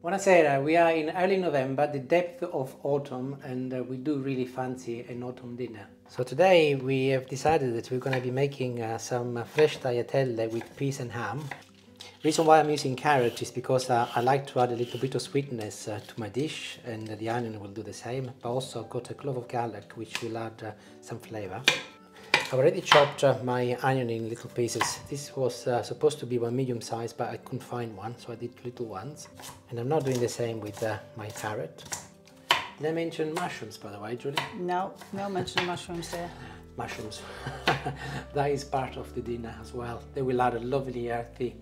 Buonasera, we are in early November, the depth of autumn, and we do really fancy an autumn dinner. So today we have decided that we're going to be making some fresh tagliatelle with peas and ham. The reason why I'm using carrot is because I like to add a little bit of sweetness to my dish, and the onion will do the same, but also I've got a clove of garlic which will add some flavour. I've already chopped my onion in little pieces. This was supposed to be one medium size, but I couldn't find one, so I did little ones. And I'm not doing the same with my carrot. Did I mention mushrooms, by the way, Julie? No mention of mushrooms there. Mushrooms. That is part of the dinner as well. They will add a lovely earthy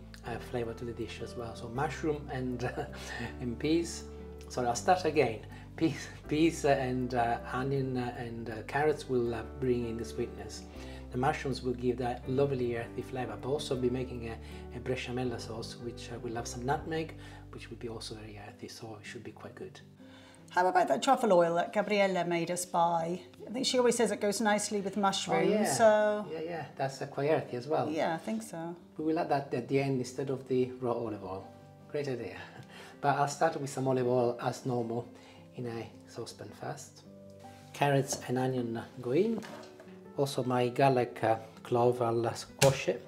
flavour to the dish as well. So mushroom and peas. Sorry, I'll start again. Peas and onion and carrots will bring in the sweetness. The mushrooms will give that lovely earthy flavour, but also be making a besciamella sauce which will have some nutmeg, which will be also very earthy, so it should be quite good. How about that truffle oil that Gabriella made us buy? I think she always says it goes nicely with mushrooms. Oh, yeah. So Yeah, that's quite earthy as well. yeah, I think so. We will add that at the end instead of the raw olive oil. Great idea. But I'll start with some olive oil as normal in a saucepan first. Carrots and onion go in. Also my garlic clove, I'll squash it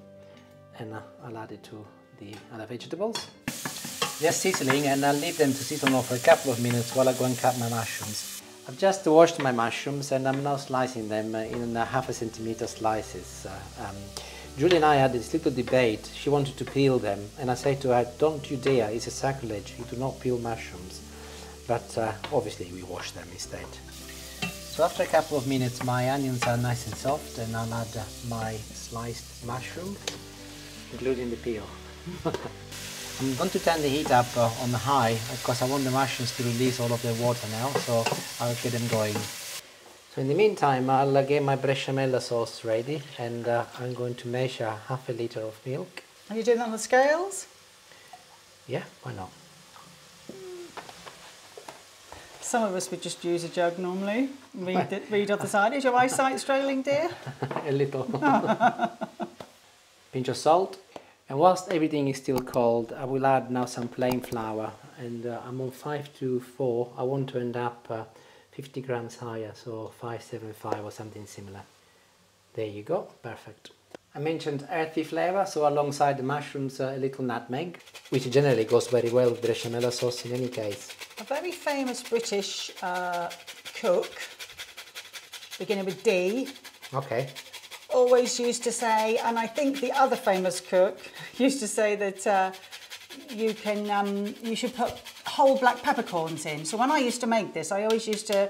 and I'll add it to the other vegetables. They're sizzling and I'll leave them to sizzle for a couple of minutes while I go and cut my mushrooms. I've just washed my mushrooms and I'm now slicing them in 1/2 centimeter slices. Julie and I had this little debate. She wanted to peel them and I said to her, don't you dare, it's a sacrilege, you do not peel mushrooms. But obviously we wash them instead. So after a couple of minutes my onions are nice and soft and I'll add my sliced mushroom, including the peel. I'm going to turn the heat up on high because I want the mushrooms to release all of their water now, so I'll get them going. So in the meantime I'll get my besciamella sauce ready and I'm going to measure 1/2 liter of milk. Are you doing that on the scales? Yeah, why not? Some of us would just use a jug normally. Read off the side. Is your eyesight struggling, dear? A little. Pinch of salt. And whilst everything is still cold, I will add now some plain flour, and I'm on 5 to 4. I want to end up 50 grams higher, so 575 or something similar. There you go, perfect. I mentioned earthy flavour, so alongside the mushrooms a little nutmeg, which generally goes very well with besciamella sauce in any case. A very famous British cook, beginning with D, Okay. always used to say, and I think the other famous cook used to say that you should put whole black peppercorns in. So when I used to make this, I always used to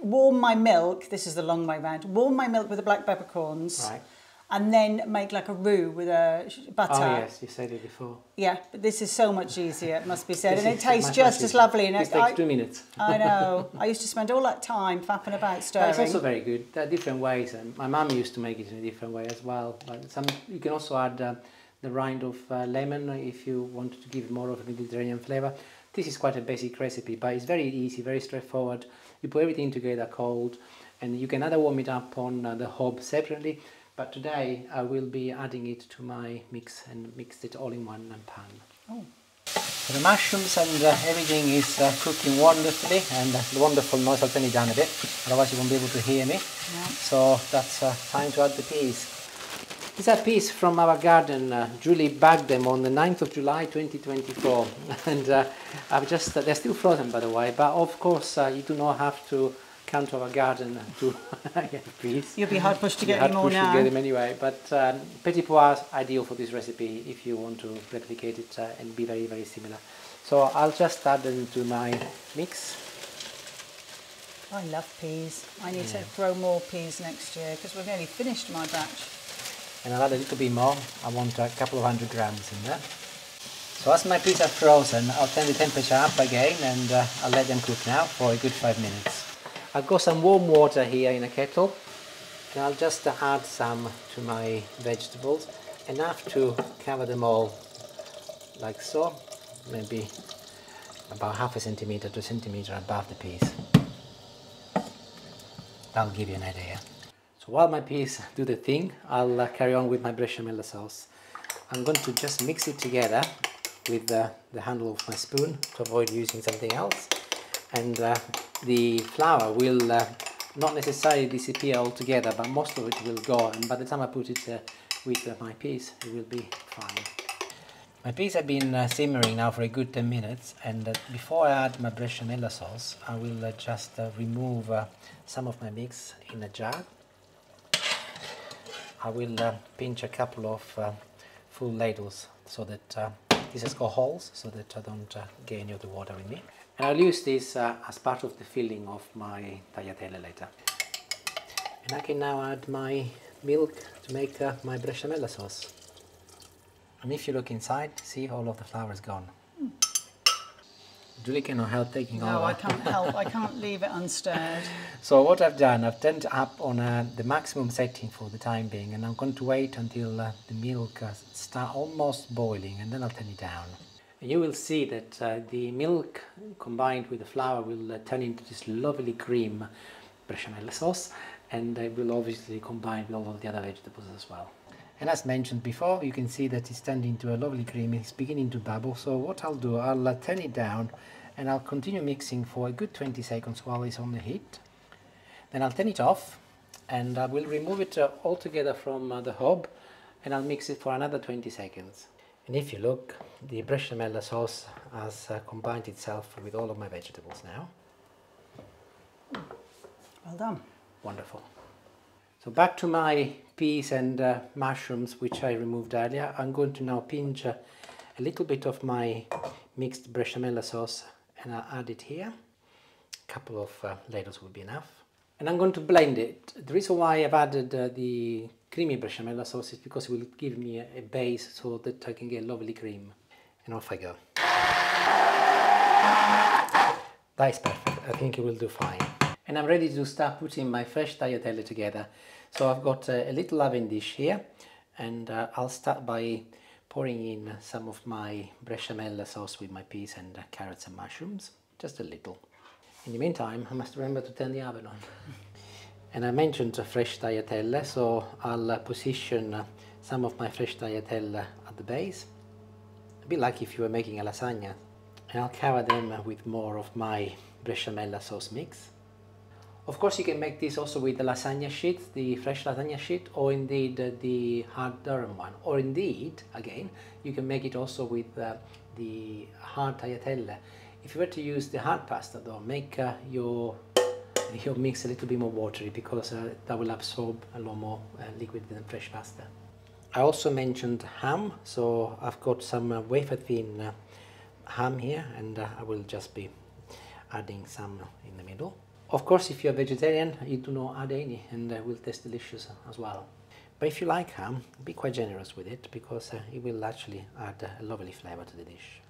warm my milk. This is the long way round. Warm my milk with the black peppercorns, Right. and then make like a roux with butter. Oh yes, you said it before. Yeah, but this is so much easier, it must be said, This and it is tastes much just as easier. lovely. And This takes 2 minutes. I know. I used to spend all that time faffing about stirring. It's also very good. There are different ways, and my mum used to make it in a different way as well. But you can also add the rind of lemon if you want to give more of a Mediterranean flavour. This is quite a basic recipe, but it's very easy, very straightforward. You put everything together cold, and you can either warm it up on the hob separately. But today I will be adding it to my mix and mix it all in one pan. Oh. So the mushrooms and everything is cooking wonderfully, and the wonderful noise, I'll turn it down a bit, otherwise you won't be able to hear me. Yeah. So that's time to add the peas. These are peas from our garden. Julie bagged them on the 9th of July 2024 and they're still frozen by the way, but of course you do not have to come to our garden to get peas. You'll be hard pushed to get any more now. To get them anyway, but petit pois is ideal for this recipe if you want to replicate it and be very, very similar. So I'll just add them to my mix. I love peas. I need to grow more peas next year because we've nearly finished my batch. And I'll add a little bit more. I want a couple of 100 grams in there. So as my peas are frozen, I'll turn the temperature up again and I'll let them cook now for a good 5 minutes. I've got some warm water here in a kettle and I'll just add some to my vegetables, enough to cover them all like so, maybe about 1/2 centimeter to a centimeter above the peas. That'll give you an idea. So while my peas do the thing, I'll carry on with my besciamella sauce. I'm going to just mix it together with the handle of my spoon to avoid using something else. And the flour will not necessarily disappear altogether, but most of it will go, and by the time I put it with my peas, it will be fine. My peas have been simmering now for a good 10 minutes, and before I add my bechamel sauce, I will just remove some of my mix in a jar. I will pinch a couple of full ladles so that this has got holes, so that I don't get any of the water in me. And I'll use this as part of the filling of my tagliatelle later. And I can now add my milk to make my bechamel sauce. And if you look inside, see, all of the flour is gone. Julie cannot help taking over. No, I can't help. I can't leave it unstirred. So what I've done, I've turned up on the maximum setting for the time being, and I'm going to wait until the milk starts almost boiling, and then I'll turn it down. And you will see that the milk combined with the flour will turn into this lovely cream bechamel sauce, and it will obviously combine with all of the other vegetables as well. And as mentioned before, you can see that it's turned into a lovely cream. It's beginning to bubble. So what I'll do, I'll turn it down and I'll continue mixing for a good 20 seconds while it's on the heat. Then I'll turn it off and I will remove it altogether from the hob, and I'll mix it for another 20 seconds. And if you look, the bechamel sauce has combined itself with all of my vegetables now. Well done. Wonderful. So back to my peas and mushrooms, which I removed earlier. I'm going to now pinch a little bit of my mixed bechamel sauce and I'll add it here. A couple of ladles will be enough. And I'm going to blend it. The reason why I've added the creamy bechamel sauce is because it will give me a base so that I can get lovely cream. And off I go. That is perfect. I think it will do fine. And I'm ready to start putting my fresh tagliatelle together. So I've got a little oven dish here, and I'll start by pouring in some of my bechamel sauce with my peas and carrots and mushrooms, just a little. In the meantime, I must remember to turn the oven on. And I mentioned fresh tagliatelle, so I'll position some of my fresh tagliatelle at the base, a bit like if you were making a lasagna. And I'll cover them with more of my bechamel sauce mix. Of course, you can make this also with the lasagna sheet, the fresh lasagna sheet, or indeed the hard Durham one. Or indeed, again, you can make it also with the hard tagliatelle. If you were to use the hard pasta though, make your mix a little bit more watery, because that will absorb a lot more liquid than fresh pasta. I also mentioned ham, so I've got some wafer thin ham here, and I will just be adding some in the middle. Of course, if you're vegetarian, you do not add any, and it will taste delicious as well. But if you like ham, be quite generous with it, because it will actually add a lovely flavor to the dish.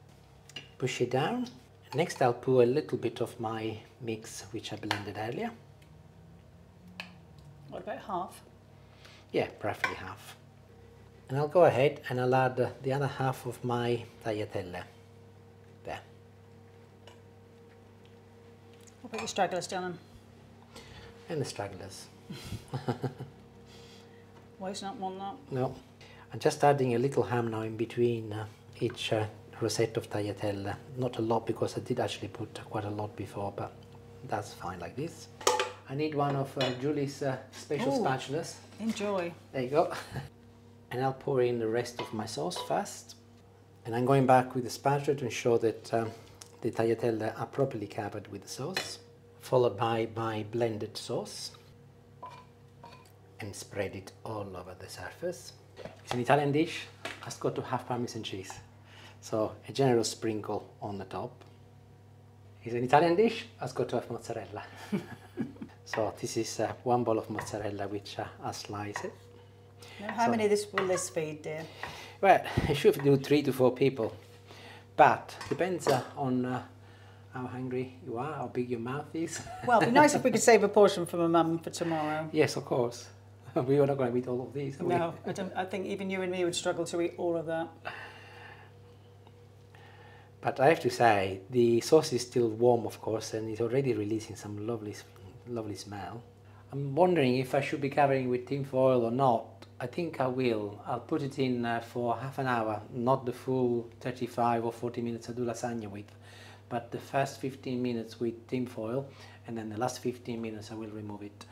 Push it down. Next, I'll pour a little bit of my mix, which I blended earlier. What about half? Yeah, preferably half. And I'll go ahead and I'll add the other half of my tagliatelle. There. What about your stragglers, Dylan? And the stragglers. Why is not one that? No. I'm just adding a little ham now in between each rosette of tagliatelle. Not a lot, because I did actually put quite a lot before, but that's fine like this. I need one of Julie's special spatulas. Enjoy. There you go. And I'll pour in the rest of my sauce first. And I'm going back with the spatula to ensure that the tagliatelle are properly covered with the sauce, followed by my blended sauce, and spread it all over the surface. It's an Italian dish, has got to have Parmesan cheese, so a generous sprinkle on the top. It's an Italian dish, has got to have mozzarella. So this is one bowl of mozzarella, which I'll slice it. Now, how many will this feed, dear? Well, I should do 3 to 4 people. But depends on how hungry you are, how big your mouth is. Well, it'd be nice if we could save a portion for my mum for tomorrow. Yes, of course. We are not going to eat all of these, are we? No, I think even you and me would struggle to eat all of that. But I have to say, the sauce is still warm, of course, and it's already releasing some lovely smell. I'm wondering if I should be covering with tin foil or not. I think I will. I'll put it in for half an hour, not the full 35 or 40 minutes I do lasagna with, but the first 15 minutes with tin foil, and then the last 15 minutes I will remove it.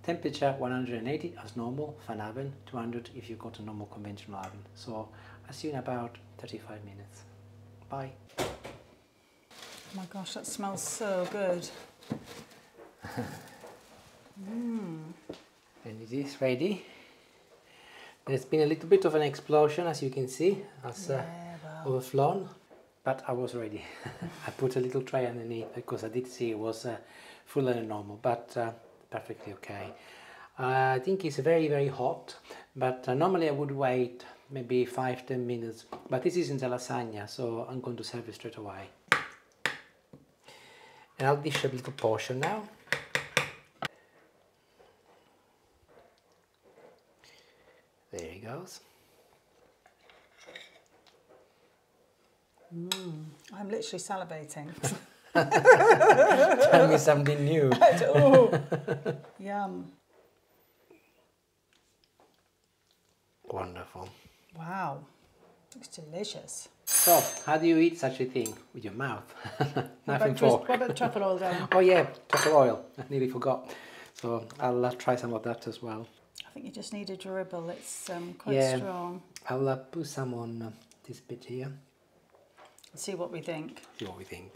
Temperature 180 as normal, fan oven, 200 if you've got a normal conventional oven. So I'll see you in about 35 minutes. Bye. Oh my gosh, that smells so good. And it is ready. There's been a little bit of an explosion, as you can see, as overflown, but I was ready. I put a little tray underneath because I did see it was fuller than normal, but perfectly okay. I think it's very, very hot, but normally I would wait maybe 5-10 minutes, but this isn't a lasagna, so I'm going to serve it straight away. And I'll dish a little portion now. There he goes. I'm literally salivating. Tell me something new. Oh, yum. Wonderful. Wow, looks delicious. So, how do you eat such a thing? With your mouth? Knife and fork. What about the truffle oil, darling? Oh yeah, truffle oil. I nearly forgot. So I'll try some of that as well. I think you just need a dribble. It's quite strong. I'll put some on this bit here. See what we think. See what we think.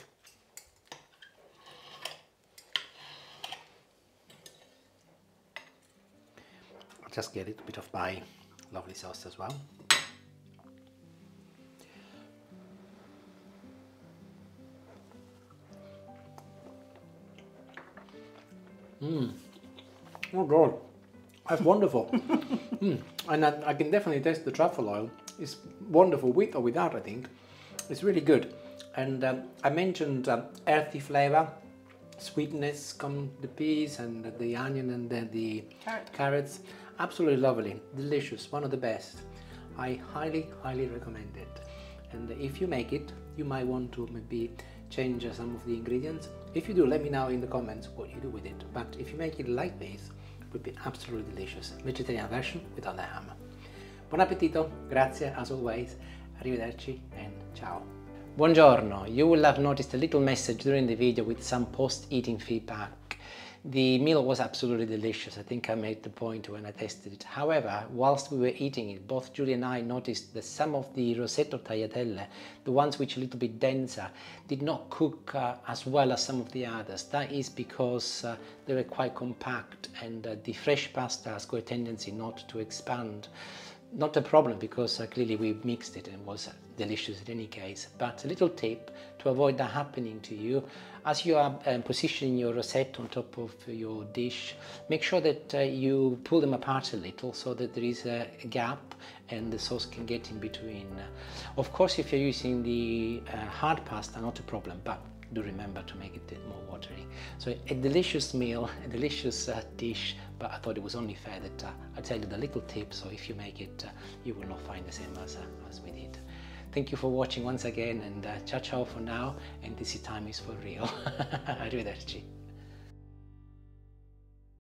I'll just get a little bit of my lovely sauce as well. Oh God, that's wonderful. And I can definitely taste the truffle oil. It's wonderful with or without, I think. It's really good. And I mentioned earthy flavour, sweetness come the peas and the onion and then the carrots. Absolutely lovely, delicious, one of the best. I highly, highly recommend it. And if you make it, you might want to maybe change some of the ingredients. If you do, let me know in the comments what you do with it. But if you make it like this, it would be absolutely delicious. Vegetarian version without the ham. Buon appetito, grazie as always, arrivederci and ciao. Buongiorno, you will have noticed a little message during the video with some post-eating feedback. The meal was absolutely delicious. I think I made the point when I tasted it. However, whilst we were eating it, both Julie and I noticed that some of the Rosetto tagliatelle, the ones which are a little bit denser, did not cook as well as some of the others. That is because they were quite compact and the fresh pasta has got a tendency not to expand. Not a problem because clearly we mixed it and it was delicious in any case, but a little tip to avoid that happening to you: as you are positioning your rosette on top of your dish, make sure that you pull them apart a little so that there is a gap and the sauce can get in between. Of course, if you're using the hard pasta, not a problem, but do remember to make it more watery. So a delicious meal, a delicious dish, but I thought it was only fair that I tell you the little tip, so if you make it, you will not find the same as we did. Thank you for watching once again, and ciao ciao for now, and this time is for real. Arrivederci.